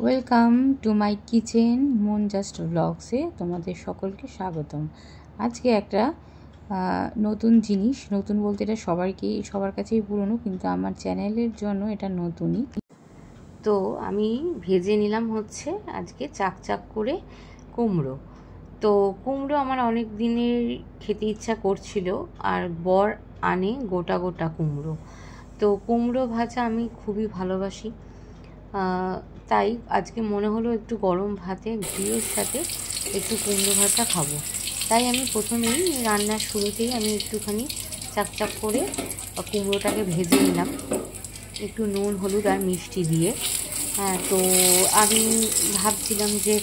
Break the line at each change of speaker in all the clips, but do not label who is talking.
Welcome to my kitchen মন just ব্লগসে তোমাদের সকলকে স্বাগতম। আজকে একটা নতুন জিনিস, নতুন বলতে এটা সবার কাছেই পুরনো, কিন্তু আমার চ্যানেলের জন্য এটা নতুনই। তো আমি ভেজে নিলাম হচ্ছে আজকে চাক করে কুমড়ো। তো কুমড়ো আমার অনেক দিনের খেতে ইচ্ছা করছিল, আর বর আনে গোটা গোটা কুমড়ো। তো কুমড়ো ভাজা আমি খুবই ভালোবাসি, তাই আজকে মনে হলো একটু গরম ভাতে ঘিয়ের সাথে একটু কুমড়ো ভাজা খাবো। তাই আমি প্রথমেই রান্নার শুরুতেই আমি একটুখানি চাক করে কুমড়োটাকে ভেজে নিলাম একটু নুন হলুদ আর মিষ্টি দিয়ে। হ্যাঁ, তো আমি ভাবছিলাম যে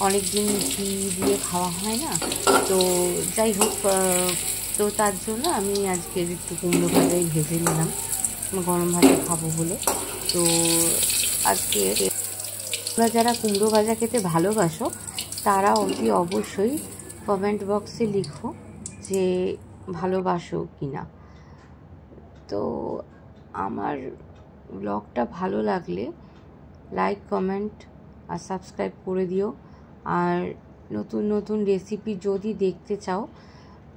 অনেক দিন ঘি দিয়ে খাওয়া হয় না, তো যাই হোক, তো তার জন্য আমি আজকে একটু কুমড়ো ভাজাই ভেজে নিলাম গরম ভাতে খাবো বলে। তো আজকে তোমরা যারা কুমড়ো ভাজা খেতে ভালোবাসো তারা অতি অবশ্যই কমেন্ট বক্সে লিখো যে ভালোবাসো কি না। তো আমার ব্লগটা ভালো লাগলে লাইক কমেন্ট আর সাবস্ক্রাইব করে দিও। আর নতুন নতুন রেসিপি যদি দেখতে চাও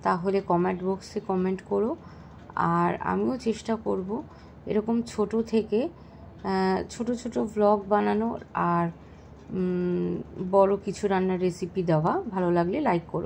তাহলে কমেন্ট বক্সে কমেন্ট করো। আর আমিও চেষ্টা করব এরকম ছোট থেকে ছোট ব্লগ বানানোর, আর বড় কিছু রান্নার রেসিপি দেওয়া। ভালো লাগলে লাইক করো।